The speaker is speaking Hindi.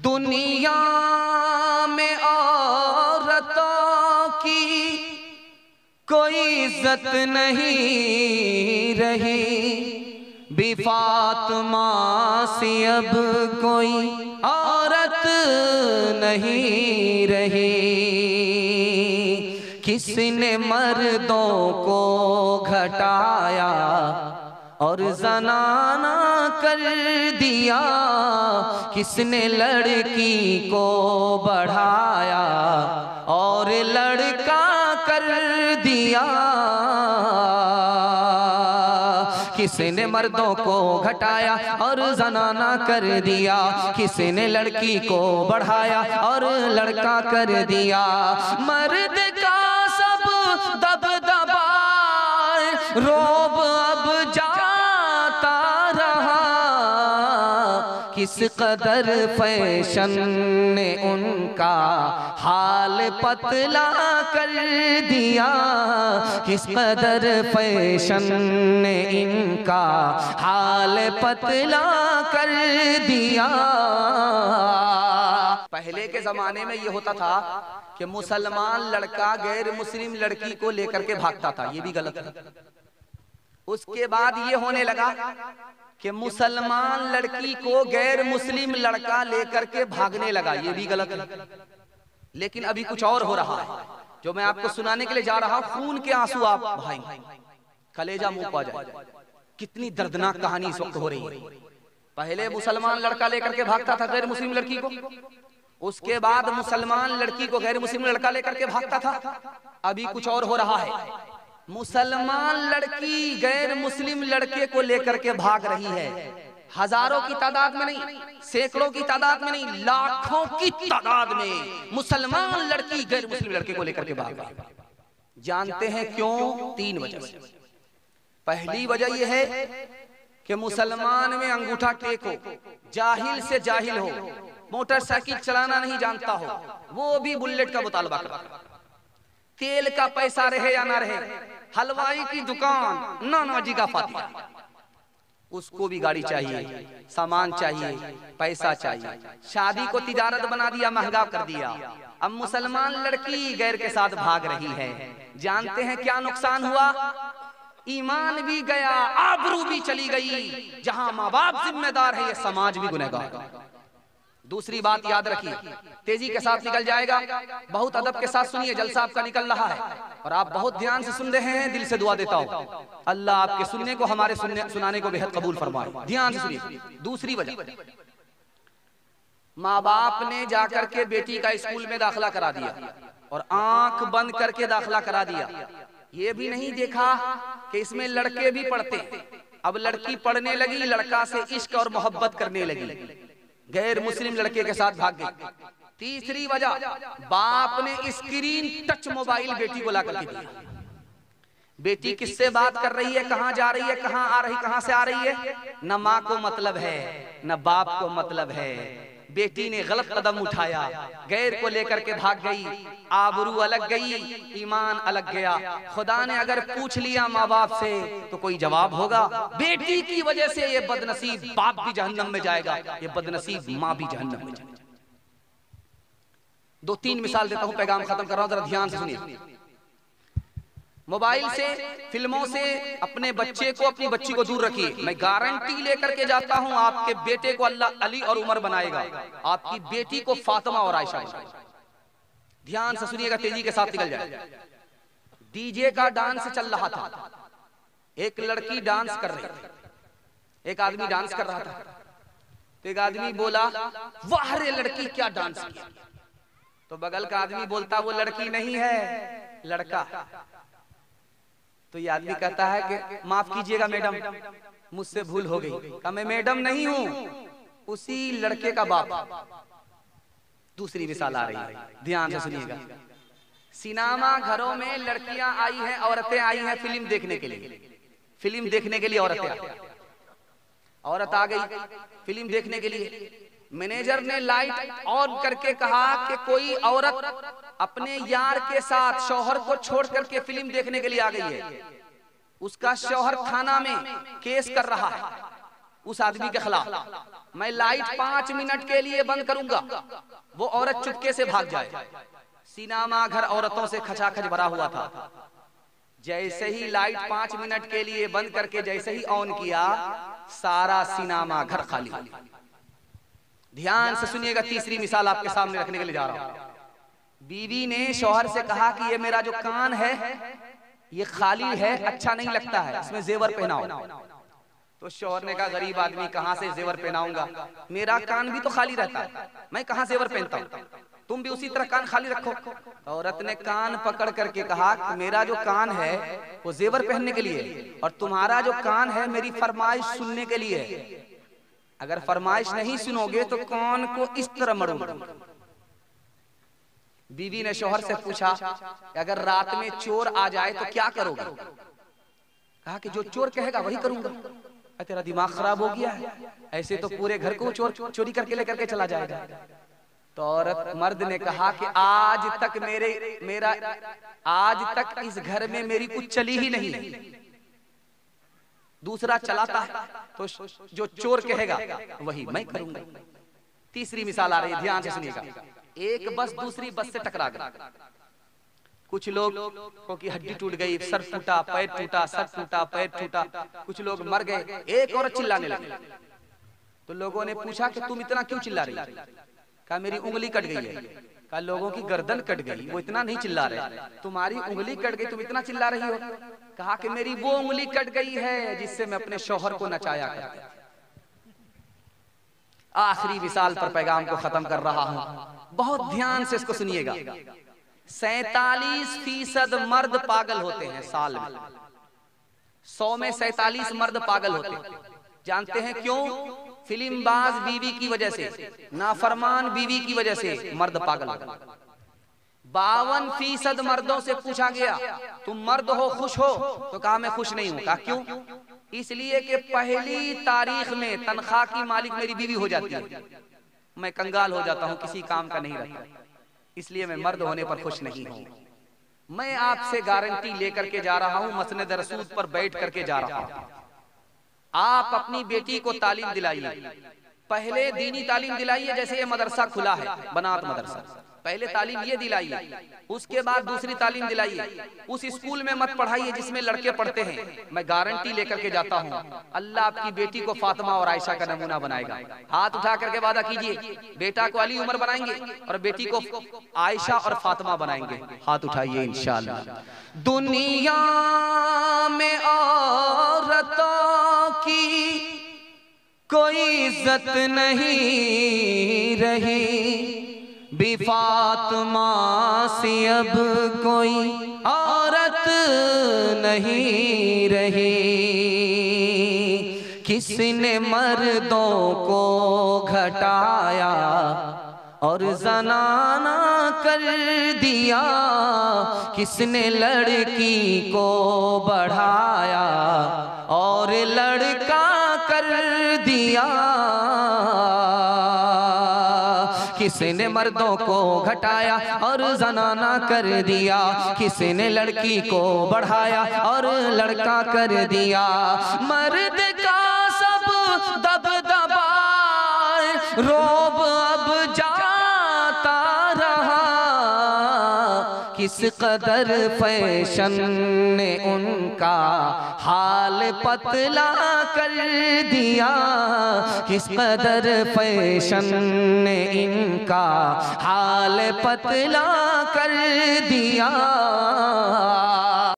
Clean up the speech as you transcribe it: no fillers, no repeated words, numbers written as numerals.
दुनिया में औरतों की कोई इज्जत नहीं रही, बी फातिमा सी अब कोई औरत नहीं रही। किसने मर्दों को घटाया और जनाना कर दिया, किसने लड़की को बढ़ाया और लड़का कर दिया। किसने मर्दों को घटाया और जनाना कर दिया, किसने लड़की को बढ़ाया और लड़का कर दिया। मर्द का सब दबदबा रोब अब जाता रहा, किस कदर फैशन ने उनका हाल पतला कर दिया, किस कदर फैशन ने इनका हाल पतला कर दिया। पहले के जमाने में ये होता था कि मुसलमान लड़का गैर मुस्लिम लड़की को लेकर के भागता था, ये भी गलत है। उसके बाद ये होने लगा कि मुसलमान लड़की को गैर मुस्लिम लड़का लेकर के भागने लगा, ये भी गलत है। लेकिन अभी कुछ और हो रहा है जो मैं आपको सुनाने के लिए जा रहा हूं। खून के आंसू आप बहाएंगे, कलेजा मुंह पा जाए। कितनी दर्दनाक कहानी इस वक्त हो रही है। पहले मुसलमान लड़का लेकर के भागता था गैर मुस्लिम लड़की को, उसके बाद मुसलमान लड़की को गैर मुस्लिम लड़का लेकर के भागता था। अभी कुछ और हो रहा है, मुसलमान लड़की गैर मुस्लिम लड़के को लेकर के भाग रही है। हजारों की तादाद में नहीं, सैकड़ों की तादाद में नहीं, लाखों की तादाद में मुसलमान लड़की गैर मुस्लिम लड़के को लेकर के भाग रही है। जानते हैं क्यों? 3 वजह से। पहली वजह यह है कि मुसलमान में अंगूठा टेक हो, जाहिल से जाहिल हो, मोटरसाइकिल चलाना नहीं जानता हो, वो भी बुलेट का मुतालबा करता। तेल का पैसा रहे या ना रहे, हलवाई की दुकान, नाना जी का फातिहा, उसको भी गाड़ी चाहिए, सामान चाहिए, पैसा चाहिए। शादी को तिजारत बना दिया, महंगा कर दिया। अब मुसलमान लड़की गैर के साथ भाग रही है। जानते हैं क्या नुकसान हुआ? ईमान भी गया, आबरू भी चली गई। जहां माँ बाप जिम्मेदार है, ये समाज भी गुनहगार। दूसरी बात याद रखिए, तेजी के साथ निकल जाएगा, बहुत अदब के साथ सुनिए, जलसा आपका निकल रहा है और आप बहुत ध्यान से सुन रहे हैं। दिल से दुआ देता हूं अल्लाह आपके सुनने को, हमारे सुनाने को बेहद कबूल फरमाए। ध्यान से सुनिए। दूसरी वजह, माँ बाप ने जाकर के बेटी का स्कूल में दाखिला करा दिया और आंख बंद करके दाखिला करा दिया। ये भी नहीं देखा कि इसमें लड़के भी पढ़ते। अब लड़की पढ़ने लगी, लड़का से इश्क और मोहब्बत करने लगी, गैर मुस्लिम लड़के के साथ भाग गई। तीसरी वजह, बाप ने स्क्रीन टच मोबाइल बेटी को लाकर के दिया। बेटी किससे बात कर रही है, कहां जा रही है, कहां आ रही, कहां से आ रही है, न माँ को मतलब है न बाप को मतलब है। बेटी ने गलत कदम उठाया, गैर को लेकर के भाग गई। आबरू अलग गई, ईमान अलग गया। खुदा ने अगर पूछ लिया माँ बाप से तो कोई जवाब होगा। बेटी की वजह से ये बदनसीब बाप भी जहन्नम में जाएगा, ये बदनसीब माँ भी जहन्नम में जाएगी। 2-3 मिसाल देता हूं, पैगाम खत्म कर रहा हूं, जरा ध्यान से सुनिए। मोबाइल से, फिल्मों से अपने बच्चे को, अपनी बच्ची को दूर रखिए। मैं गारंटी लेकर के जाता हूं, आपके बेटे को अल्लाह अली और उमर बनाएगा, आपकी बेटी को फातिमा और आयशा बनाएगा। ध्यान से सुनिएगा, तेजी के साथ निकल जाए। डीजे का डांस चल रहा था, एक लड़की डांस कर रही थी, एक आदमी डांस कर रहा था। तो एक आदमी बोला, वाह रे लड़की क्या डांस किया। तो बगल का आदमी बोलता, वो लड़की नहीं है, लड़का। तो ये आदमी कहता है कि माफ कीजिएगा मैडम, मुझसे भूल हो गई। कहा मैं मैडम नहीं हूं, उसी लड़के का बाप। दूसरी मिसाल आ रही है, ध्यान से सुनिएगा। सिनेमा घरों में लड़कियां आई हैं, औरतें आई हैं फिल्म देखने के लिए। फिल्म देखने के लिए औरतें आई, औरत आ गई फिल्म देखने के लिए। मैनेजर ने लाइट ऑन करके कहा कि कोई औरत अपने यार के साथ शौहर को छोड़ करके फिल्म देखने के लिए आ गई है। उसका शौहर थाना में केस कर रहा है। उस आदमी के खिलाफ, मैं लाइट 5 मिनट के लिए बंद करूंगा, वो औरत चुपके से भाग जाए। सिनेमा घर औरतों से खचाखच भरा हुआ था। जैसे ही लाइट 5 मिनट के लिए बंद करके जैसे ही ऑन किया, सारा सिनेमा घर खाली। ध्यान से सुनिएगा, तीसरी मिसाल आपके सामने रखने के लिए जा रहा हूं। बीवी ने शौहर से कहा कि ये मेरा जो कान है ये खाली है, अच्छा नहीं लगता है, इसमें जेवर पहनाओ। तो शौहर ने कहा, गरीब आदमी कहां से जेवर पहनाऊंगा, मेरा कान भी तो खाली रहता है, मैं कहां जेवर पहनता हूं, तुम भी उसी तरह कान खाली रखो। तो औरत ने कान पकड़ करके कहा, मेरा जो कान है वो जेवर पहनने के लिए, और तुम्हारा जो कान है मेरी फरमाइश सुनने के लिए। अगर फरमाइश नहीं सुनोगे तो कान को इस तरह मरोगे। बीवी ने शौहर से पूछा, अगर रात में चोर आ जाए तो क्या करोगे? कहा कि जो चोर कहेगा वही करूंगा। तेरा दिमाग खराब हो गया है, ऐसे तो पूरे घर को चोर चोरी करके लेकर के चला जाएगा। तो औरत मर्द ने कहा कि आज तक इस घर में मेरी कुछ चली ही नहीं है, दूसरा चलाता है, तो जो चोर कहेगा वही मैं करूंगा। तीसरी मिसाल आ रही है, ध्यान से सुनिएगा। एक बस दूसरी बस से टकरा गई। कुछ लोग की हड्डी टूट गई, सर टूटा, पैर टूटा, सर टूटा, पैर टूटा, कुछ लोग मर गए। एक औरत चिल्लाने लगी। तो लोगों ने पूछा कि तुम इतना क्यों चिल्ला रही? कहा मेरी उंगली कट गई है। कहा लोगों की गर्दन कट गई, वो इतना नहीं चिल्ला रहे, तुम्हारी उंगली कट गई, तुम इतना चिल्ला रही हो। कहा कि मेरी वो उंगली कट गई है जिससे मैं अपने शौहर को नचाया करता। आखिरी मिसाल पर पैगाम को खत्म कर रहा हूं, बहुत ध्यान से इसको सुनिएगा। 47% मर्द पागल होते हैं साल में, 100 में 47 मर्द पागल होते हैं। जानते हैं क्यों? फिल्मबाज बीवी की वजह से, नाफरमान बीवी की वजह से मर्द पागल होते हैं। 52% मर्दों से पूछा गया तुम मर्द हो, खुश हो? तो कहा मैं खुश नहीं हूं। कहा क्यों? इसलिए कि पहली तारीख में तनख्वाह की मालिक मेरी बीवी हो जाती है, मैं कंगाल हो जाता हूं, किसी काम का नहीं रहता, इसलिए मैं मर्द होने पर खुश नहीं हूं। मैं आपसे गारंटी लेकर के जा रहा हूं, मसनद रसूल पर बैठ करके जा रहा हूं। आप अपनी बेटी को तालीम दिलाइए, पहले दीनी तालीम दिलाइए। जैसे ये मदरसा खुला है, बनात मदरसा, पहले तालीम ये दिलाइए, उसके बाद दूसरी तालीम दिलाइए। उस स्कूल में मत पढ़ाइए जिसमें लड़के पढ़ते हैं। मैं गारंटी लेकर के जाता हूं, अल्लाह आपकी बेटी को फातिमा और आयशा का नमूना बनाएगा। हाथ उठा करके वादा कीजिए, बेटा को अली उमर बनाएंगे और बेटी को आयशा और फातिमा बनाएंगे। हाथ उठाइए इंशाअल्लाह। दुनिया में औरतों की कोई इज्जत नहीं रही, बी फातिमा से अब कोई औरत नहीं रही। किसने मर्दों को घटाया और जनाना कर दिया, किसने लड़की को बढ़ाया और लड़का कर दिया। किसने मर्दों को घटाया और जनाना कर दिया, किसने लड़की को बढ़ाया और लड़का कर दिया। मर्द का सब दबदबा रोब अब जाता रहा, किस कदर फैशन ने उनका हाल पतला कर दिया, किस कदर फैशन ने इनका हाल पतला कर दिया।